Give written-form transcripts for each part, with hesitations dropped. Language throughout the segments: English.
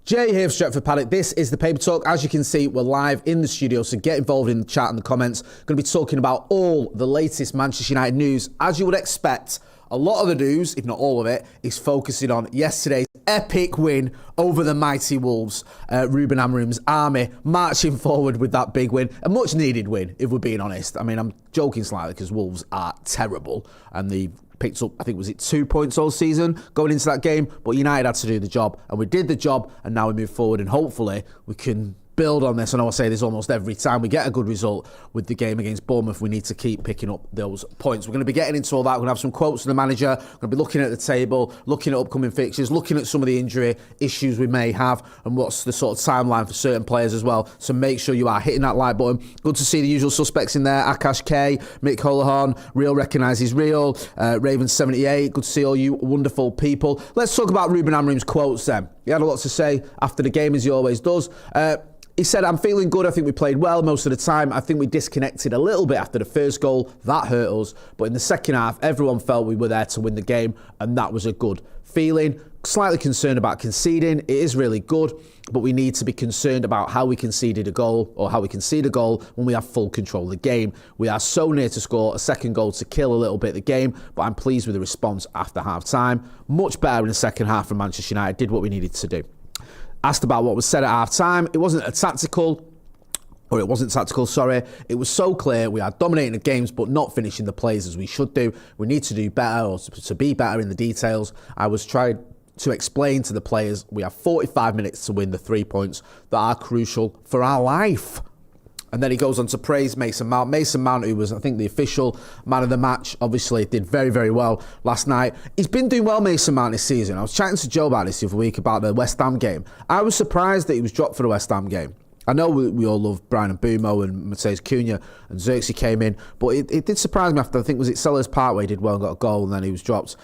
Jay here for Stretford Paddock. This is the Paper Talk. As you can see, we're live in the studio, so get involved in the chat and the comments. Going to be talking about all the latest Manchester United news. As you would expect, a lot of the news, if not all of it, is focusing on yesterday's epic win over the mighty Wolves. Ruben Amorim's army marching forward with that big win. A much needed win, if we're being honest. I mean, I'm joking slightly because Wolves are terrible and they picked up, I think, was it 2 points all season going into that game, but United had to do the job, and we did the job, and now we move forward, and hopefully we can build on this. I know I say this almost every time we get a good result with the game against Bournemouth. We need to keep picking up those points. We're going to be getting into all that. We're going to have some quotes from the manager. We're going to be looking at the table, looking at upcoming fixtures, looking at some of the injury issues we may have, and what's the sort of timeline for certain players as well. So make sure you are hitting that like button. Good to see the usual suspects in there. Akash K, Mick Holohan, Real recognises Real, Raven78. Good to see all you wonderful people. Let's talk about Ruben Amorim's quotes then. He had a lot to say after the game, as he always does. He said, I'm feeling good. I think we played well most of the time. I think we disconnected a little bit after the first goal. That hurt us. But in the second half, everyone felt we were there to win the game, and that was a good feeling. Slightly concerned about conceding. It is really good, but we need to be concerned about how we conceded a goal, or how we concede a goal when we have full control of the game. We are so near to score a second goal to kill a little bit of the game, but I'm pleased with the response after half-time. Much better in the second half from Manchester United. Did what we needed to do. Asked about what was said at half-time. It wasn't tactical, sorry. It was so clear we are dominating the games but not finishing the plays as we should do. We need to do better, or to be better in the details. I was trying to explain to the players we have 45 minutes to win the 3 points that are crucial for our life. And then he goes on to praise Mason Mount. Mason Mount, who was, I think, the official man of the match, obviously did very, very well last night. He's been doing well, Mason Mount, this season. I was chatting to Joe about this the other week about the West Ham game. I was surprised that he was dropped for the West Ham game. I know we all love Brian Mbumo and Mateus Cunha, and Xerxes came in, but it did surprise me after, I think, was it Sellers Park where he did well and got a goal, and then he was dropped.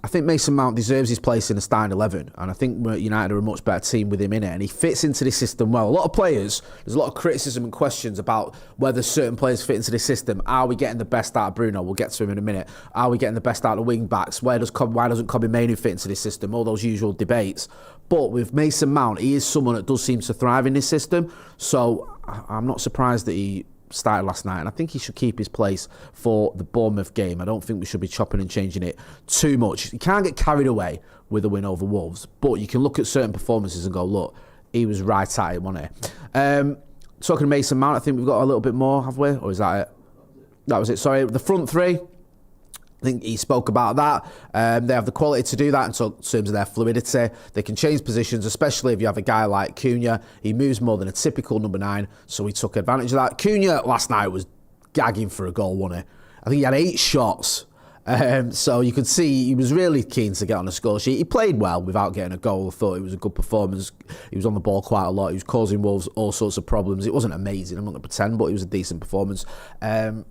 I think Mason Mount deserves his place in the starting 11, and I think United are a much better team with him in it, and he fits into this system well. A lot of players, there's a lot of criticism and questions about whether certain players fit into this system. Are we getting the best out of Bruno? We'll get to him in a minute. Are we getting the best out of the wing backs? Why doesn't Kobbie Mainoo fit into this system? All those usual debates. But with Mason Mount, he is someone that does seem to thrive in this system, so I'm not surprised that he started last night, and I think he should keep his place for the Bournemouth game. I don't think we should be chopping and changing it too much. You can't get carried away with a win over Wolves, but you can look at certain performances and go, look, he was right at it, wasn't he? Talking to Mason Mount, I think we've got a little bit more, have we? Or is that it? That was it, sorry. The front three, I think he spoke about that. They have the quality to do that in terms of their fluidity. They can change positions, especially if you have a guy like Cunha. He moves more than a typical number 9, so he took advantage of that. Cunha last night was gagging for a goal, wasn't he? I think he had 8 shots. So you could see he was really keen to get on the score sheet. He played well without getting a goal. I thought it was a good performance. He was on the ball quite a lot. He was causing Wolves all sorts of problems. It wasn't amazing, I'm not going to pretend, but it was a decent performance. And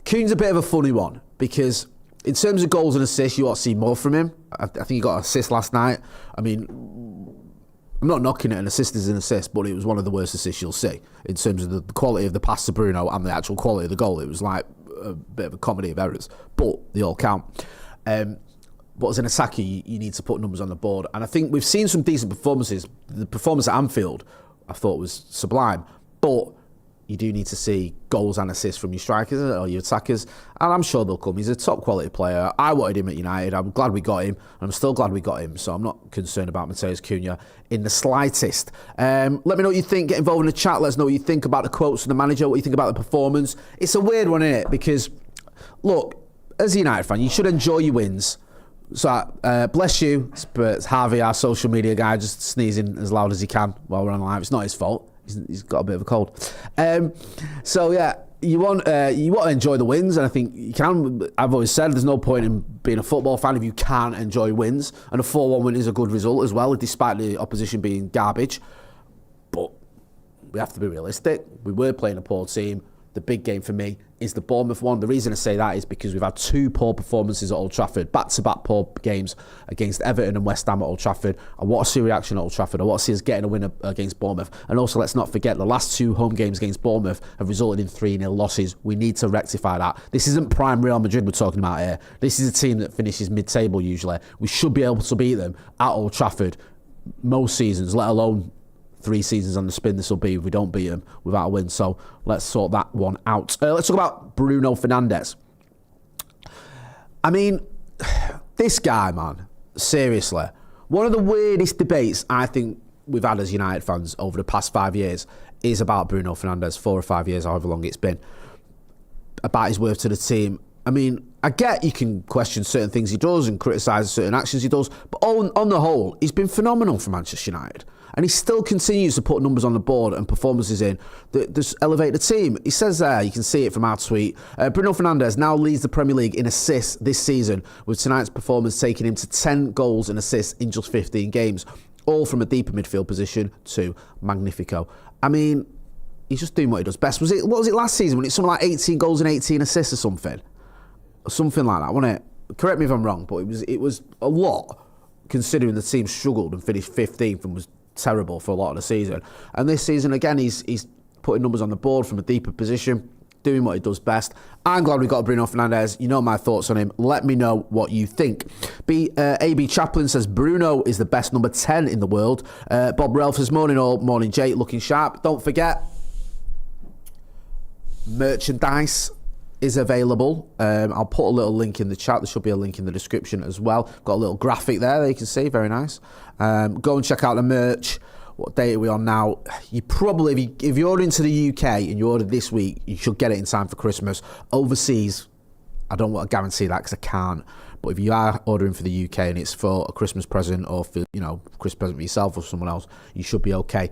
Kuhn's a bit of a funny one, because in terms of goals and assists, you ought to see more from him. I think he got an assist last night. I mean, I'm not knocking it, an assist is an assist, but it was one of the worst assists you'll see in terms of the quality of the pass to Bruno and the actual quality of the goal. It was like a bit of a comedy of errors, but they all count. But as an attacker, you need to put numbers on the board. And I think we've seen some decent performances. The performance at Anfield, I thought, was sublime. But you do need to see goals and assists from your strikers or your attackers, and I'm sure they'll come. He's a top quality player. I wanted him at United. I'm glad we got him, and I'm still glad we got him, so I'm not concerned about Mateus Cunha in the slightest. Let me know what you think. Get involved in the chat. Let us know what you think about the quotes from the manager, what you think about the performance. It's a weird one, isn't it? Because, look, as a United fan, you should enjoy your wins. So, bless you, it's Harvey, our social media guy, just sneezing as loud as he can while we're on live. It's not his fault. He's got a bit of a cold. So yeah, you want to enjoy the wins, and I think you can. I've always said there's no point in being a football fan if you can't enjoy wins, and a 4-1 win is a good result as well, despite the opposition being garbage. But we have to be realistic. We were playing a poor team. The big game for me is the Bournemouth one. The reason I say that is because we've had 2 poor performances at Old Trafford, back-to-back poor games against Everton and West Ham at Old Trafford. I want to see a reaction at Old Trafford. I want to see us getting a win against Bournemouth. And also, let's not forget, the last 2 home games against Bournemouth have resulted in 3-0 losses. We need to rectify that. This isn't prime Real Madrid we're talking about here. This is a team that finishes mid-table usually. We should be able to beat them at Old Trafford most seasons, let alone 3 seasons on the spin this will be if we don't beat them without a win. So let's sort that one out. Let's talk about Bruno Fernandes. I mean, this guy, man, seriously, one of the weirdest debates I think we've had as United fans over the past 5 years is about Bruno Fernandes, 4 or 5 years, however long it's been, about his worth to the team. I mean, I get you can question certain things he does and criticise certain actions he does, but on the whole, he's been phenomenal for Manchester United. And he still continues to put numbers on the board and performances in that just elevate the team. He says there, you can see it from our tweet, Bruno Fernandes now leads the Premier League in assists this season, with tonight's performance taking him to 10 goals and assists in just 15 games, all from a deeper midfield position to Magnifico. I mean, he's just doing what he does best. What was it last season when it's something like 18 goals and 18 assists or something? Or something like that, wasn't it? Correct me if I'm wrong, but it was a lot, considering the team struggled and finished 15th and was terrible for a lot of the season. And this season, again, he's putting numbers on the board from a deeper position, doing what he does best. I'm glad we got Bruno Fernandes. You know my thoughts on him. Let me know what you think. AB Chaplin says Bruno is the best number 10 in the world. Bob Relf says, morning all, morning Jake, looking sharp. Don't forget, merchandise is available. I'll put a little link in the chat. There should be a link in the description as well. Got a little graphic there you can see. Very nice. Go and check out the merch. What date are we on now? You probably, if you're into the UK and you ordered this week, you should get it in time for Christmas. Overseas, I don't want to guarantee that because I can't. But if you are ordering for the UK and it's for a Christmas present or for, Christmas present for yourself or someone else, you should be okay.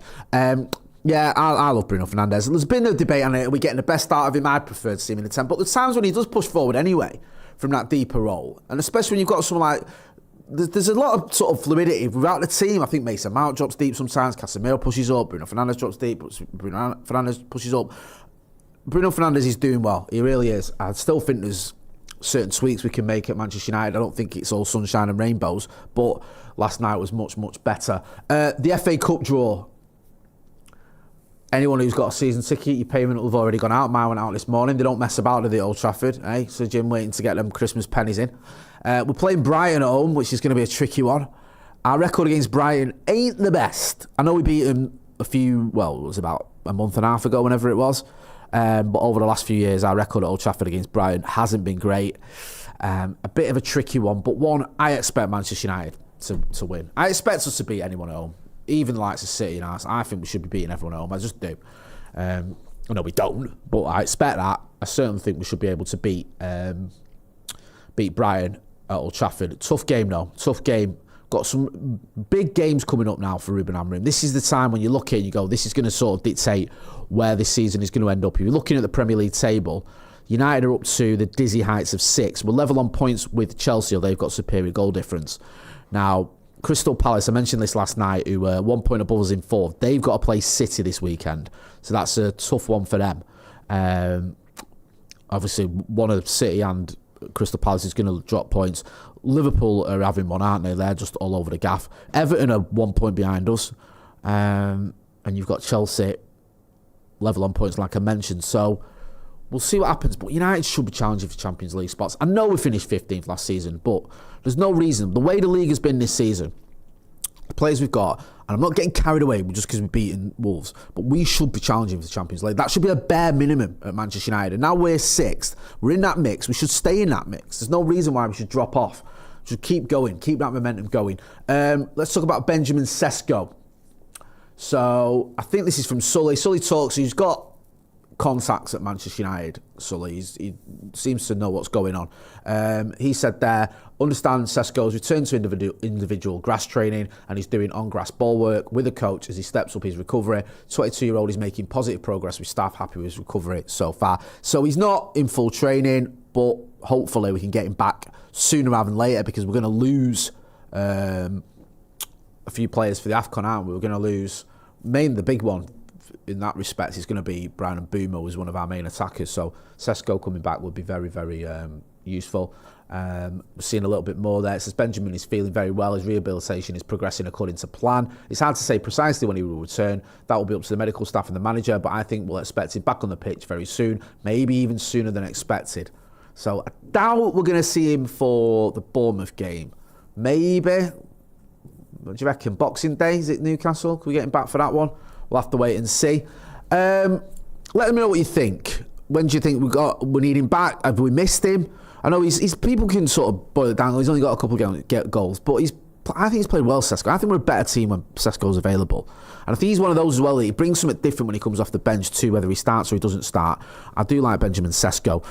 Yeah, I love Bruno Fernandes. There's been a debate on it. Are we getting the best out of him? I prefer to see him in the 10. But there's times when he does push forward anyway from that deeper role. And especially when you've got someone like... There's a lot of sort of fluidity without the team. I think Mason Mount drops deep sometimes. Casemiro pushes up. Bruno Fernandes drops deep. Bruno Fernandes pushes up. Bruno Fernandes is doing well. He really is. I still think there's certain tweaks we can make at Manchester United. I don't think it's all sunshine and rainbows. But last night was much, much better. The FA Cup draw. Anyone who's got a season ticket, your payment will have already gone out. Mine went out this morning. They don't mess about at the Old Trafford. So Jim waiting to get them Christmas pennies in. We're playing Brighton at home, which is going to be a tricky one. Our record against Brighton ain't the best. I know we beat them it was about a month and a half ago, whenever it was. But over the last few years, our record at Old Trafford against Brighton hasn't been great. A bit of a tricky one, but one I expect Manchester United to win. I expect us to beat anyone at home. Even the likes of City and Arsenal, I think we should be beating everyone at home. I just do. I know we don't, but I expect that. I certainly think we should be able to beat Brighton at Old Trafford. Tough game, though. Tough game. Got some big games coming up now for Ruben Amorim. This is the time when you look at it and you go, this is going to sort of dictate where this season is going to end up. If you're looking at the Premier League table, United are up to the dizzy heights of 6. We're level on points with Chelsea, or they've got superior goal difference. Now, Crystal Palace, I mentioned this last night, who were 1 point above us in 4th. They've got to play City this weekend. So that's a tough one for them. Obviously, one of City and Crystal Palace is going to drop points. Liverpool are having one, aren't they? They're just all over the gaff. Everton are 1 point behind us. And you've got Chelsea level on points, like I mentioned. So we'll see what happens. But United should be challenging for Champions League spots. I know we finished 15th last season, but there's no reason. The way the league has been this season, the players we've got, and I'm not getting carried away just because we've beaten Wolves, but we should be challenging for the Champions League. That should be a bare minimum at Manchester United. And now we're 6th. We're in that mix. We should stay in that mix. There's no reason why we should drop off. We should keep going. Keep that momentum going. Let's talk about Benjamin Sesko. So I think this is from Sully. Sully talks. He's got contacts at Manchester United, Sully. He seems to know what's going on. He said there, understand Sesko's return to individual grass training, and he's doing on-grass ball work with a coach as he steps up his recovery. 22-year-old is making positive progress with staff, happy with his recovery so far. So he's not in full training, but hopefully we can get him back sooner rather than later, because we're going to lose a few players for the AFCON, aren't we? We're going to lose, mainly the big one in that respect is going to be Brian Mbeumo as one of our main attackers. So Sesko coming back would be very, very useful. We're seeing a little bit more there. It says Benjamin is feeling very well. His rehabilitation is progressing according to plan. It's hard to say precisely when he will return. That will be up to the medical staff and the manager, but I think we'll expect him back on the pitch very soon, maybe even sooner than expected. So I doubt we're going to see him for the Bournemouth game. Maybe What do you reckon? Boxing Day, is it Newcastle? Can we get him back for that one? We'll have to wait and see. Let me know what you think. When do you think we need him back? Have we missed him? I know he's people can sort of boil it down. He's only got a couple of goals, but I think he's played well, Sesko. I think we're a better team when Sesko's available. And I think he's one of those as well that he brings something different when he comes off the bench too, whether he starts or he doesn't start. I do like Benjamin Sesko.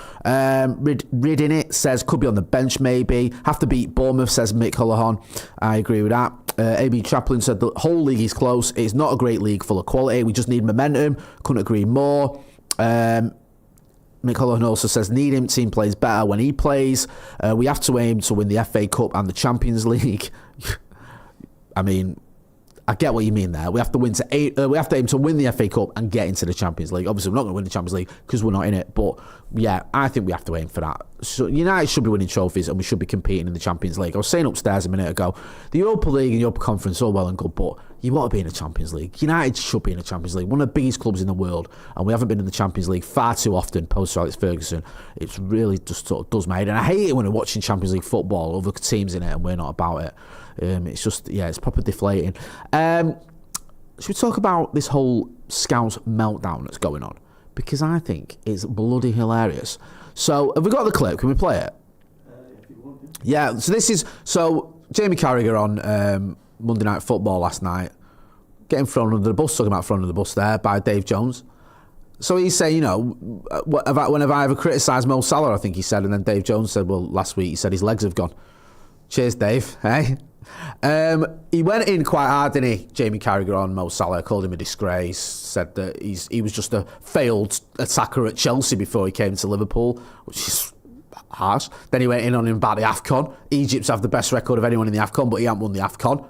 Rid in it says could be on the bench maybe. Have to beat Bournemouth, says Mick Hullahan. I agree with that. AB Chaplin said the whole league is close. It's not a great league full of quality. We just need momentum. Couldn't agree more. Mick Hullahan also says need him. Team plays better when he plays. We have to aim to win the FA Cup and the Champions League. I mean, I get what you mean there. We have to aim to win the FA Cup and get into the Champions League. Obviously, we're not going to win the Champions League because we're not in it. But yeah, I think we have to aim for that. So United should be winning trophies and we should be competing in the Champions League. I was saying upstairs a minute ago, the Europa League and the Europa Conference are all well and good, but you want to be in the Champions League. United should be in the Champions League, one of the biggest clubs in the world, and we haven't been in the Champions League far too often post Alex Ferguson. It's really just sort of does my head, and I hate it when we're watching Champions League football, other teams in it, and we're not about it. It's just, yeah, it's proper deflating. Should we talk about this whole Scouts meltdown that's going on? Because I think it's bloody hilarious. So, have we got the clip? Can we play it? If you want. Yeah, so Jamie Carragher on Monday Night Football last night, getting thrown under the bus, talking about thrown under the bus there by Dave Jones. So he's saying, you know, when have I ever criticised Mo Salah, I think he said, and then Dave Jones said, well, last week he said his legs have gone. Cheers, Dave. Hey? He went in quite hard, didn't he, Jamie Carragher, on Mo Salah, called him a disgrace, said that he was just a failed attacker at Chelsea before he came to Liverpool, which is harsh. Then he went in on him about the AFCON. Egypt's have the best record of anyone in the AFCON, but he hasn't won the AFCON.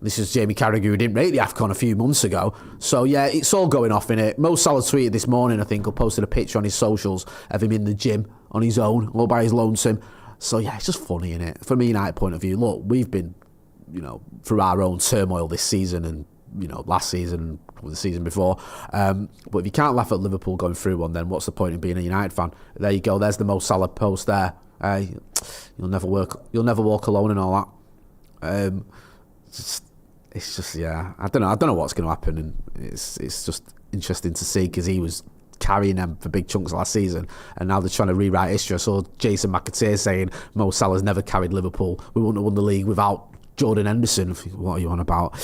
This is Jamie Carragher who didn't rate the AFCON a few months ago. So yeah, it's all going off in it. Mo Salah tweeted this morning, I think, or posted a picture on his socials of him in the gym on his own, all by his lonesome. So yeah, it's just funny, innit? From a United point of view, look, we've been, you know, through our own turmoil this season and, you know, last season and the season before. But if you can't laugh at Liverpool going through one, then what's the point in being a United fan? There you go. There's the Mo Salah post there. You'll never walk alone and all that. It's just yeah. I don't know what's going to happen, and it's just interesting to see because he was carrying them for big chunks last season, and now they're trying to rewrite history. I saw Jason McAteer saying Mo Salah's never carried Liverpool. We wouldn't have won the league without Jordan Henderson. What are you on about?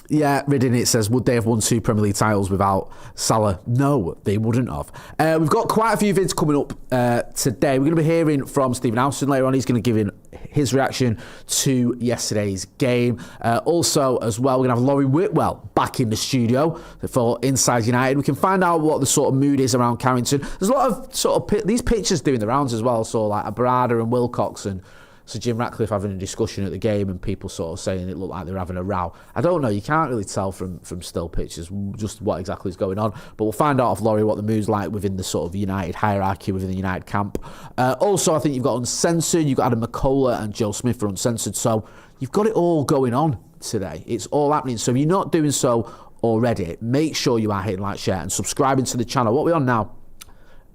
Yeah, Riddin it says, would they have won 2 Premier League titles without Salah? No, they wouldn't have. We've got quite a few vids coming up today. We're going to be hearing from Stephen Alston later on. He's going to give in his reaction to yesterday's game. Also, as well, we're going to have Laurie Whitwell back in the studio for Inside United. We can find out what the sort of mood is around Carrington. There's a lot of sort of these pictures doing the rounds as well. So like Abrada and Wilcox and Sir Jim Ratcliffe having a discussion at the game and people sort of saying it looked like they're having a row. I don't know, you can't really tell from still pictures just what exactly is going on, but we'll find out off Laurie what the mood's like within the sort of United hierarchy, within the United camp. Also, I think you've got Uncensored, you've got Adam McCullough and Joe Smith for Uncensored, so you've got it all going on today. It's all happening, so if you're not doing so already, make sure you are hitting like, share and subscribing to the channel. What are we on now?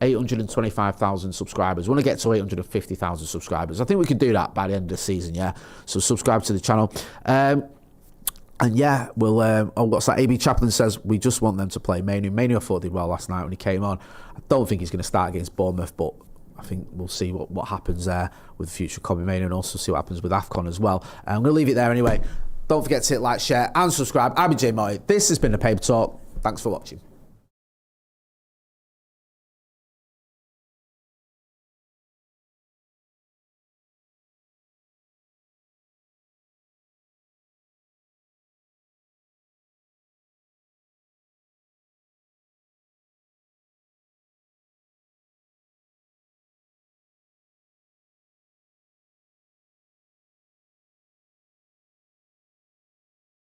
825,000 subscribers. We want to get to 850,000 subscribers. I think we could do that by the end of the season, yeah? So subscribe to the channel. And yeah, we'll... what's that? AB Chaplin says, we just want them to play Manu. Manu, I thought did well last night when he came on. I don't think he's going to start against Bournemouth, but I think we'll see what happens there with the future Kobe Manu and also see what happens with AFCON as well. I'm going to leave it there anyway. Don't forget to hit like, share and subscribe. I've been Jay Moy. This has been The Paper Talk. Thanks for watching.